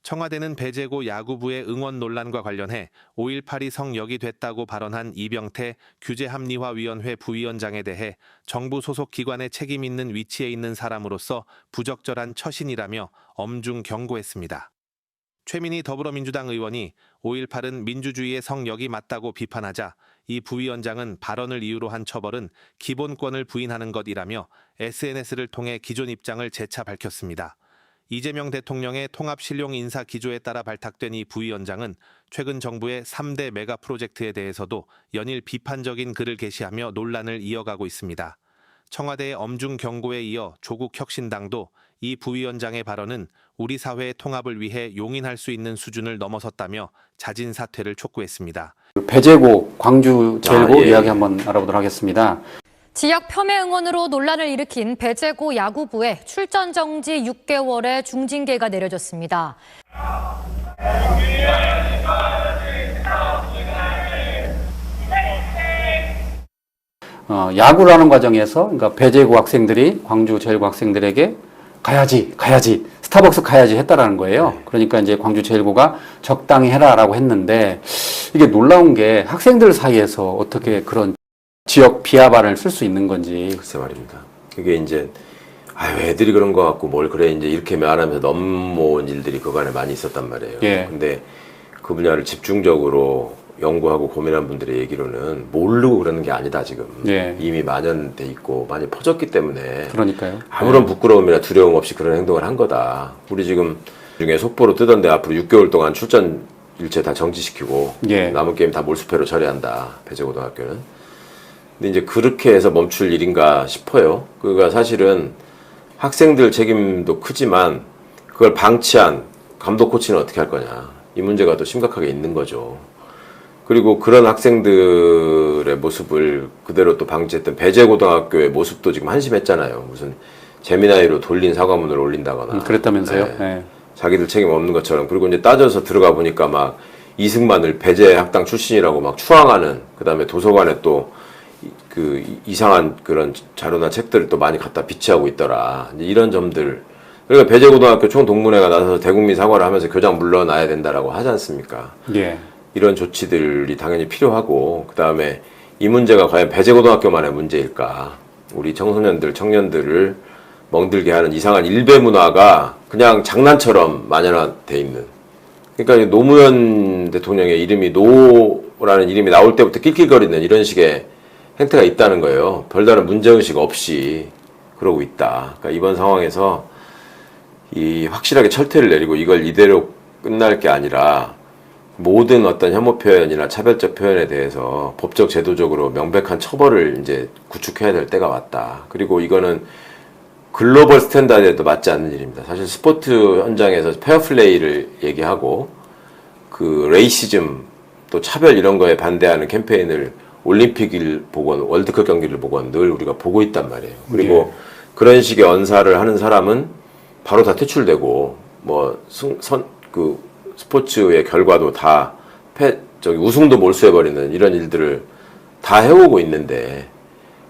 청와대는 배재고 야구부의 응원 논란과 관련해 5.18이 성역이 됐다고 발언한 이병태 규제합리화위원회 부위원장에 대해 정부 소속 기관에 책임 있는 위치에 있는 사람으로서 부적절한 처신이라며 엄중 경고했습니다. 최민희 더불어민주당 의원이 5.18은 민주주의의 성역이 맞다고 비판하자 이 부위원장은 발언을 이유로 한 처벌은 기본권을 부인하는 것이라며 SNS를 통해 기존 입장을 재차 밝혔습니다. 이재명 대통령의 통합실용 인사 기조에 따라 발탁된 이 부위원장은 최근 정부의 3대 메가 프로젝트에 대해서도 연일 비판적인 글을 게시하며 논란을 이어가고 있습니다. 청와대의 엄중 경고에 이어 조국혁신당도 이 부위원장의 발언은 우리 사회의 통합을 위해 용인할 수 있는 수준을 넘어섰다며 자진 사퇴를 촉구했습니다. 배재고, 광주 제일고 이야기 한번 알아보도록 하겠습니다. 지역 폄훼 응원으로 논란을 일으킨 배재고 야구부에 출전 정지 6개월의 중징계가 내려졌습니다. 야구를 하는 과정에서 그러니까 배재고 학생들이 광주 제일고 학생들에게 가야지 스타벅스 가야지 했다라는 거예요. 그러니까 이제 광주 제일고가 적당히 해라라고 했는데 이게 놀라운 게 학생들 사이에서 어떻게 그런 지역 비하발을 쓸 수 있는 건지. 글쎄 말입니다. 그게 이제 애들이 그런 거 같고 뭘 그래 이제 이렇게 말하면서 넘어온 일들이 그간에 많이 있었단 말이에요. 예. 근데 그 분야를 집중적으로 연구하고 고민한 분들의 얘기로는 모르고 그러는 게 아니다 지금. 예. 이미 만연돼 있고 많이 퍼졌기 때문에 그러니까요. 아무런 부끄러움이나 두려움 없이 그런 행동을 한 거다. 우리 지금 중에 속보로 뜨던데 앞으로 6개월 동안 출전 일체 다 정지시키고 예. 남은 게임 다 몰수패로 처리한다. 배재고등학교는. 근데 이제 그렇게 해서 멈출 일인가 싶어요. 그러니까 사실은 학생들 책임도 크지만 그걸 방치한 감독 코치는 어떻게 할 거냐. 이 문제가 더 심각하게 있는 거죠. 그리고 그런 학생들의 모습을 그대로 또 방치했던 배재고등학교의 모습도 지금 한심했잖아요. 무슨 재미나이로 돌린 사과문을 올린다거나. 그랬다면서요? 네. 네. 자기들 책임 없는 것처럼. 그리고 이제 따져서 들어가 보니까 막 이승만을 배재 학당 출신이라고 막 추앙하는, 그 다음에 도서관에 또 그 이상한 그런 자료나 책들을 또 많이 갖다 비치하고 있더라. 이제 이런 점들. 그러니까 배재고등학교 총동문회가 나서서 대국민 사과를 하면서 교장 물러나야 된다라고 하지 않습니까? 예. 이런 조치들이 당연히 필요하고, 그 다음에 이 문제가 과연 배재고등학교만의 문제일까? 우리 청소년들, 청년들을 멍들게 하는 이상한 일배 문화가 그냥 장난처럼 만연화돼 있는. 그러니까 노무현 대통령의 이름이 노라는 이름이 나올 때부터 낄낄거리는 이런 식의 행태가 있다는 거예요. 별다른 문제의식 없이 그러고 있다. 그러니까 이번 상황에서 이 확실하게 철퇴를 내리고 이걸 이대로 끝날 게 아니라 모든 어떤 혐오 표현이나 차별적 표현에 대해서 법적 제도적으로 명백한 처벌을 이제 구축해야 될 때가 왔다. 그리고 이거는 글로벌 스탠다드에도 맞지 않는 일입니다. 사실 스포츠 현장에서 페어플레이를 얘기하고 그 레이시즘 또 차별 이런 거에 반대하는 캠페인을 올림픽을 보건 월드컵 경기를 보건 늘 우리가 보고 있단 말이에요. 그리고 예. 그런 식의 언사를 하는 사람은 바로 다 퇴출되고 그 스포츠의 결과도 다 우승도 몰수해버리는 이런 일들을 다 해오고 있는데,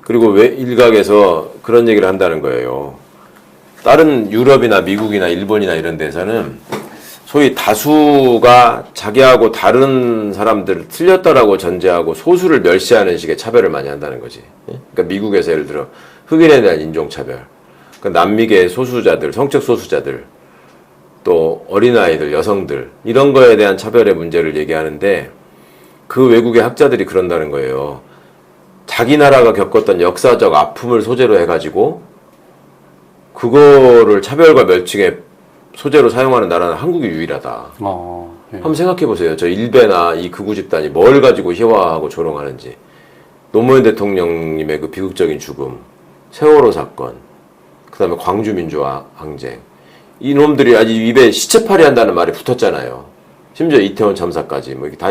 그리고 왜 일각에서 그런 얘기를 한다는 거예요. 다른 유럽이나 미국이나 일본이나 이런 데서는 소위 다수가 자기하고 다른 사람들을 틀렸다라고 전제하고 소수를 멸시하는 식의 차별을 많이 한다는 거지. 그러니까 미국에서 예를 들어 흑인에 대한 인종차별, 그러니까 남미계 소수자들, 성적 소수자들, 또 어린아이들, 여성들 이런 거에 대한 차별의 문제를 얘기하는데 그 외국의 학자들이 그런다는 거예요. 자기 나라가 겪었던 역사적 아픔을 소재로 해가지고 그거를 차별과 멸칭의 소재로 사용하는 나라는 한국이 유일하다. 예. 한번 생각해 보세요. 저 일베나 이 극우 집단이 뭘 가지고 희화하고 조롱하는지. 노무현 대통령님의 그 비극적인 죽음, 세월호 사건, 그 다음에 광주 민주화 항쟁. 이놈들이 아직 입에 시체팔이 한다는 말이 붙었잖아요. 심지어 이태원 참사까지 뭐 이렇게 다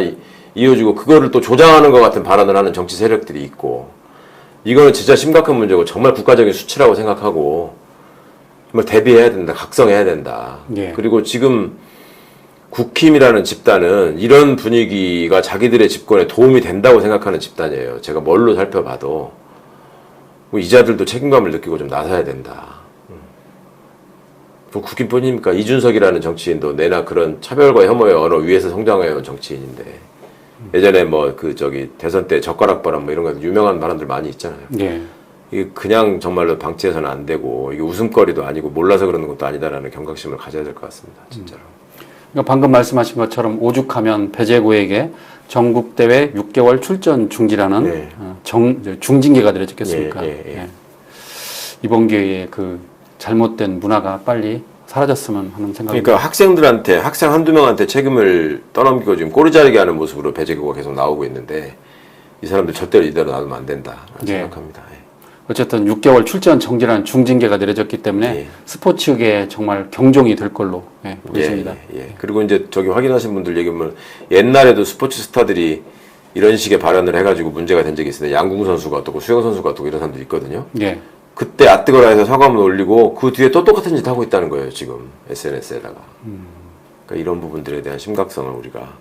이어지고 그거를 또 조장하는 것 같은 발언을 하는 정치 세력들이 있고, 이거는 진짜 심각한 문제고 정말 국가적인 수치라고 생각하고 정말 대비해야 된다, 각성해야 된다. 예. 그리고 지금 국힘이라는 집단은 이런 분위기가 자기들의 집권에 도움이 된다고 생각하는 집단이에요. 제가 뭘로 살펴봐도. 이 자들도 책임감을 느끼고 좀 나서야 된다. 그 국힘뿐입니까? 이준석이라는 정치인도 내나 그런 차별과 혐오의 언어 위에서 성장해온 정치인인데 예전에 뭐 그 저기 대선 때 젓가락 바람 뭐 이런 거 유명한 발언들 많이 있잖아요. 예. 이게 그냥 정말로 방치해서는 안 되고 이게 웃음거리도 아니고 몰라서 그러는 것도 아니다라는 경각심을 가져야 될 것 같습니다. 진짜로. 그러니까 방금 말씀하신 것처럼 오죽하면 배재구에게 전국대회 6개월 출전 중지라는 네. 중징계가 내려졌겠습니까? 예. 이번 기회에 그 잘못된 문화가 빨리 사라졌으면 하는 생각이. 그러니까 학생들한테 학생 한두 명한테 책임을 떠넘기고 지금 꼬리자르기 하는 모습으로 배재구가 계속 나오고 있는데 이 사람들 절대로 이대로 놔두면 안 된다 생각합니다. 예. 어쨌든 6개월 출전 정지라는 중징계가 내려졌기 때문에 예. 스포츠계에 정말 경종이 될 걸로 보입니다. 예. 그리고 이제 저기 확인하신 분들 얘기하면 옛날에도 스포츠 스타들이 이런 식의 발언을 해가지고 문제가 된 적이 있어요. 양궁 선수가 어떻고 수영 선수가 어떻고 이런 사람도 있거든요. 예. 그때 아뜨거라 해서 사과문 올리고 그 뒤에 또 똑같은 짓 하고 있다는 거예요. 지금 SNS에다가. 그러니까 이런 부분들에 대한 심각성을 우리가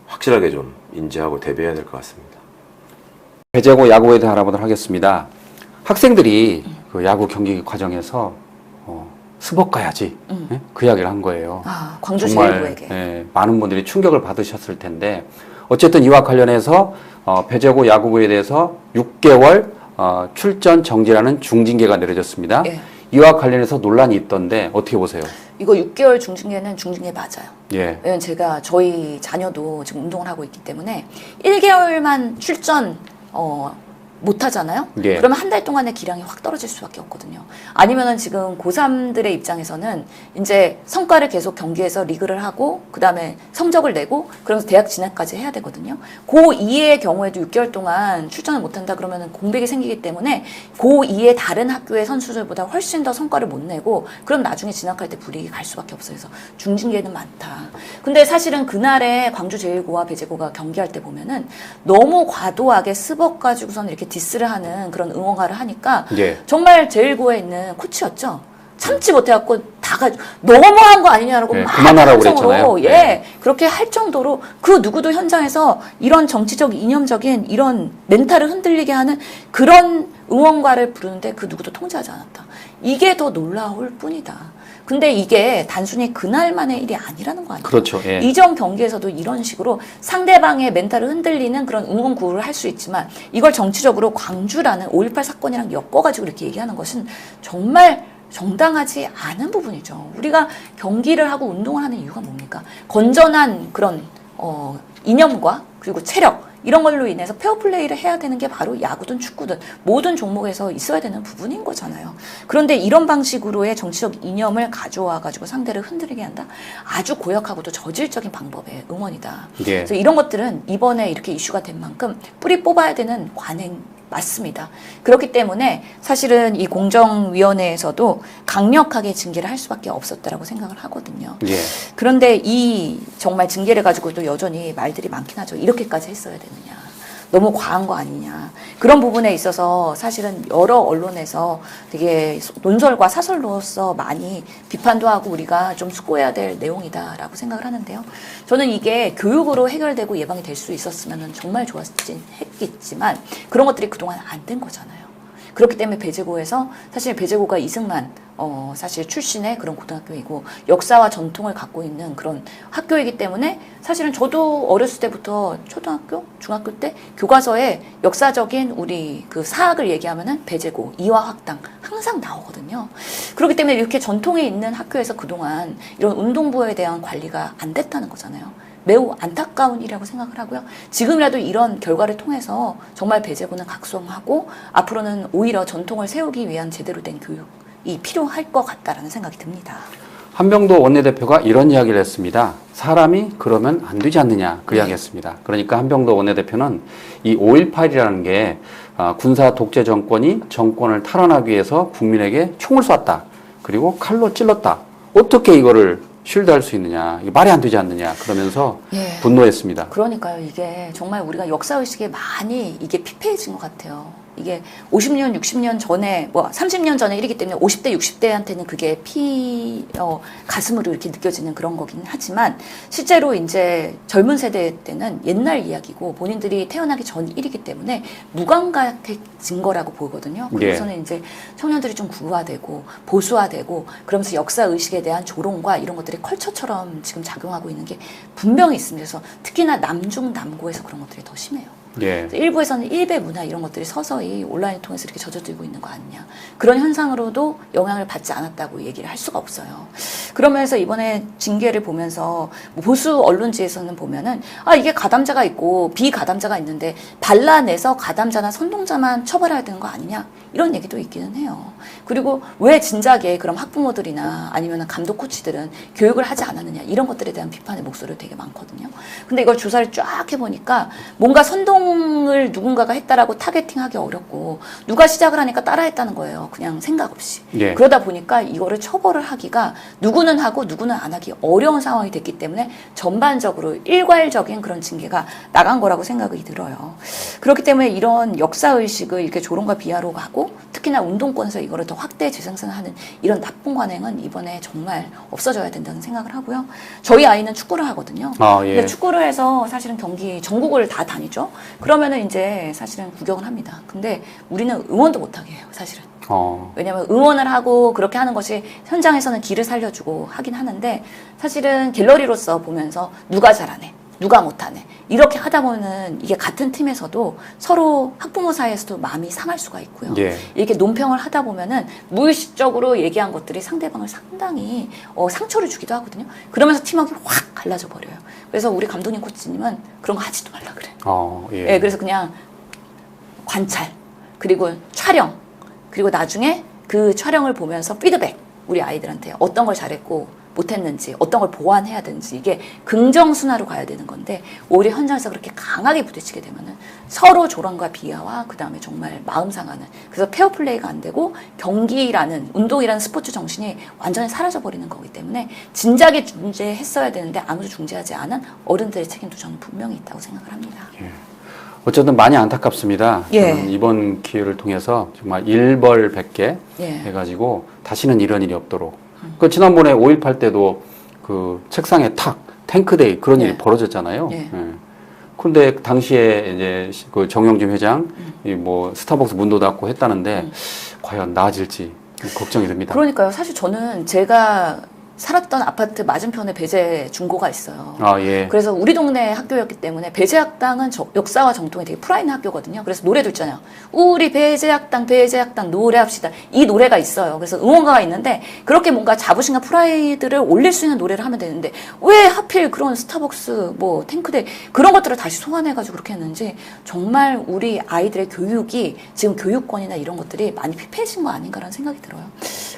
확실하게 좀 인지하고 대비해야 될 것 같습니다. 배재고 야구에 대해 알아보도록 하겠습니다. 학생들이 그 야구 경기 과정에서 스벅 가야지 그 이야기를 한 거예요. 아, 광주 정말 제일부에게. 많은 분들이 충격을 받으셨을 텐데 어쨌든 이와 관련해서 배재고 야구부에 대해서 6개월 출전 정지라는 중징계가 내려졌습니다. 예. 이와 관련해서 논란이 있던데 어떻게 보세요? 이거 6개월 중징계는 중징계 맞아요. 예. 왜냐면 제가 저희 자녀도 지금 운동을 하고 있기 때문에 1개월만 출전 못 하잖아요. 예. 그러면 한 달 동안의 기량이 확 떨어질 수밖에 없거든요. 아니면은 지금 고3들의 입장에서는 이제 성과를 계속 경기에서 리그를 하고 그다음에 성적을 내고 그러면서 대학 진학까지 해야 되거든요. 고2의 경우에도 6개월 동안 출전을 못 한다 그러면은 공백이 생기기 때문에 고2의 다른 학교의 선수들보다 훨씬 더 성과를 못 내고 그럼 나중에 진학할 때 불이익이 갈 수밖에 없어요. 그래서 중징계는 많다. 근데 사실은 그날에 광주 제일고와 배재고가 경기할 때 보면은 너무 과도하게 스벅 가지고선 이렇게 디스를 하는 그런 응원가를 하니까 예. 정말 제일고에 있는 코치였죠. 참지 못해갖고 너무한 거 아니냐라고 예, 막 그만하라고 함성으로, 그랬잖아요. 예, 네. 그렇게 할 정도로 그 누구도 현장에서 이런 정치적 이념적인 이런 멘탈을 흔들리게 하는 그런 응원가를 부르는데 그 누구도 통제하지 않았다. 이게 더 놀라울 뿐이다. 근데 이게 단순히 그날만의 일이 아니라는 거 아니에요? 그렇죠. 예. 이전 경기에서도 이런 식으로 상대방의 멘탈을 흔들리는 그런 응원 구호를 할 수 있지만 이걸 정치적으로 광주라는 5.18 사건이랑 엮어가지고 이렇게 얘기하는 것은 정말 정당하지 않은 부분이죠. 우리가 경기를 하고 운동을 하는 이유가 뭡니까? 건전한 그런 이념과 그리고 체력 이런 걸로 인해서 페어플레이를 해야 되는 게 바로 야구든 축구든 모든 종목에서 있어야 되는 부분인 거잖아요. 그런데 이런 방식으로의 정치적 이념을 가져와 가지고 상대를 흔들리게 한다? 아주 고약하고도 저질적인 방법의 응원이다. 예. 그래서 이런 것들은 이번에 이렇게 이슈가 된 만큼 뿌리 뽑아야 되는 관행 맞습니다. 그렇기 때문에 사실은 이 공정위원회에서도 강력하게 징계를 할 수밖에 없었다라고 생각을 하거든요. 예. 그런데 이 정말 징계를 가지고도 여전히 말들이 많긴 하죠. 이렇게까지 했어야 되느냐. 너무 과한 거 아니냐. 그런 부분에 있어서 사실은 여러 언론에서 되게 논설과 사설로서 많이 비판도 하고 우리가 좀 숙고해야 될 내용이다라고 생각을 하는데요. 저는 이게 교육으로 해결되고 예방이 될 수 있었으면 정말 좋았긴 했겠지만 그런 것들이 그동안 안 된 거잖아요. 그렇기 때문에 배재고에서 사실 배재고가 이승만 사실 출신의 그런 고등학교이고 역사와 전통을 갖고 있는 그런 학교이기 때문에 사실은 저도 어렸을 때부터 초등학교, 중학교 때 교과서에 역사적인 우리 그 사학을 얘기하면은 배재고, 이화학당 항상 나오거든요. 그렇기 때문에 이렇게 전통이 있는 학교에서 그동안 이런 운동부에 대한 관리가 안 됐다는 거잖아요. 매우 안타까운 일이라고 생각을 하고요. 지금이라도 이런 결과를 통해서 정말 배재고는 각성하고 앞으로는 오히려 전통을 세우기 위한 제대로 된 교육이 필요할 것 같다라는 생각이 듭니다. 한병도 원내대표가 이런 이야기를 했습니다. 사람이 그러면 안 되지 않느냐 그 이야기했습니다. 그러니까 한병도 원내대표는 이 5.18이라는 게 군사 독재 정권이 정권을 탈환하기 위해서 국민에게 총을 쐈다. 그리고 칼로 찔렀다. 어떻게 이거를 쉴드할 수 있느냐. 이게 말이 안 되지 않느냐. 그러면서 분노했습니다. 그러니까요. 이게 정말 우리가 역사의식에 많이 이게 피폐해진 것 같아요. 이게 50년, 60년 전에, 뭐 30년 전에 일이기 때문에 50대, 60대한테는 그게 가슴으로 이렇게 느껴지는 그런 거긴 하지만 실제로 이제 젊은 세대 때는 옛날 이야기고 본인들이 태어나기 전 일이기 때문에 무감각해진 거라고 보거든요. 그래서는 이제 청년들이 좀 구화되고 보수화되고 그러면서 역사 의식에 대한 조롱과 이런 것들이 컬처처럼 지금 작용하고 있는 게 분명히 있습니다. 그래서 특히나 남중 남고에서 그런 것들이 더 심해요. 예. 일부에서는 일배 문화 이런 것들이 서서히 온라인을 통해서 이렇게 젖어들고 있는 거 아니냐. 그런 현상으로도 영향을 받지 않았다고 얘기를 할 수가 없어요. 그러면서 이번에 징계를 보면서 보수 언론지에서는 보면은 이게 가담자가 있고 비가담자가 있는데 발라내서 가담자나 선동자만 처벌해야 되는 거 아니냐. 이런 얘기도 있기는 해요. 그리고 왜 진작에 그럼 학부모들이나 아니면 감독 코치들은 교육을 하지 않았느냐. 이런 것들에 대한 비판의 목소리가 되게 많거든요. 근데 이걸 조사를 쫙 해보니까 뭔가 선동을 누군가가 했다라고 타겟팅하기 어렵고 누가 시작을 하니까 따라했다는 거예요. 그냥 생각 없이. 예. 그러다 보니까 이거를 처벌을 하기가 누구는 하고 누구는 안 하기 어려운 상황이 됐기 때문에 전반적으로 일괄적인 그런 징계가 나간 거라고 생각이 들어요. 그렇기 때문에 이런 역사의식을 이렇게 조롱과 비하로 가고 특히나 운동권에서 이거를 더 확대 재생산하는 이런 나쁜 관행은 이번에 정말 없어져야 된다는 생각을 하고요. 저희 아이는 축구를 하거든요. 예. 근데 축구를 해서 사실은 경기 전국을 다 다니죠. 그러면은 이제 사실은 구경을 합니다. 근데 우리는 응원도 못하게 해요, 사실은. 왜냐면 응원을 하고 그렇게 하는 것이 현장에서는 기를 살려주고 하긴 하는데 사실은 갤러리로서 보면서 누가 잘하네, 누가 못하네 이렇게 하다 보면은 이게 같은 팀에서도 서로 학부모 사이에서도 마음이 상할 수가 있고요. 예. 이렇게 논평을 하다 보면은 무의식적으로 얘기한 것들이 상대방을 상당히 상처를 주기도 하거든요. 그러면서 팀워크가 확 갈라져 버려요. 그래서 우리 감독님 코치님은 그런 거 하지도 말라 그래요. 예. 그래서 그냥 관찰 그리고 촬영 그리고 나중에 그 촬영을 보면서 피드백 우리 아이들한테 어떤 걸 잘했고 못했는지 어떤 걸 보완해야 되는지 이게 긍정순환으로 가야 되는 건데 오히려 현장에서 그렇게 강하게 부딪히게 되면은 서로 조롱과 비하와 그 다음에 정말 마음 상하는 그래서 페어플레이가 안 되고 경기라는 운동이라는 스포츠 정신이 완전히 사라져버리는 거기 때문에 진작에 중재했어야 되는데 아무도 중재하지 않은 어른들의 책임도 저는 분명히 있다고 생각을 합니다. 예. 어쨌든 많이 안타깝습니다. 예. 저는 이번 기회를 통해서 정말 일벌백계 예. 해가지고 다시는 이런 일이 없도록. 그 지난번에 5.18 때도 그 책상에 탱크데이 그런 일이 벌어졌잖아요. 예. 그런데 당시에 이제 그 정영진 회장 이 뭐 스타벅스 문도 닫고 했다는데 과연 나아질지 걱정이 됩니다. 그러니까요. 사실 저는 제가 살았던 아파트 맞은편에 배재 중고가 있어요. 예. 그래서 우리 동네 학교였기 때문에 배재학당은 역사와 정통이 되게 프라이드 학교거든요. 그래서 노래도 있잖아요. 우리 배재학당 노래합시다. 이 노래가 있어요. 그래서 응원가가 있는데 그렇게 뭔가 자부심과 프라이드를 올릴 수 있는 노래를 하면 되는데 왜 하필 그런 스타벅스 뭐 탱크대 그런 것들을 다시 소환해가지고 그렇게 했는지 정말 우리 아이들의 교육이 지금 교육권이나 이런 것들이 많이 피폐해진 거 아닌가라는 생각이 들어요.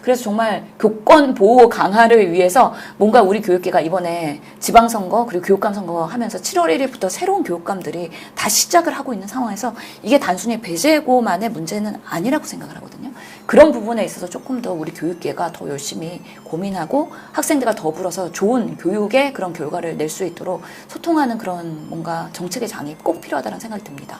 그래서 정말 교권 보호 강화를 위해서 뭔가 우리 교육계가 이번에 지방선거 그리고 교육감 선거 하면서 7월 1일부터 새로운 교육감들이 다시 시작을 하고 있는 상황에서 이게 단순히 배재고만의 문제는 아니라고 생각을 하거든요. 그런 부분에 있어서 조금 더 우리 교육계가 더 열심히 고민하고 학생들과 더불어서 좋은 교육의 그런 결과를 낼 수 있도록 소통하는 그런 뭔가 정책의 장이 꼭 필요하다는 생각이 듭니다.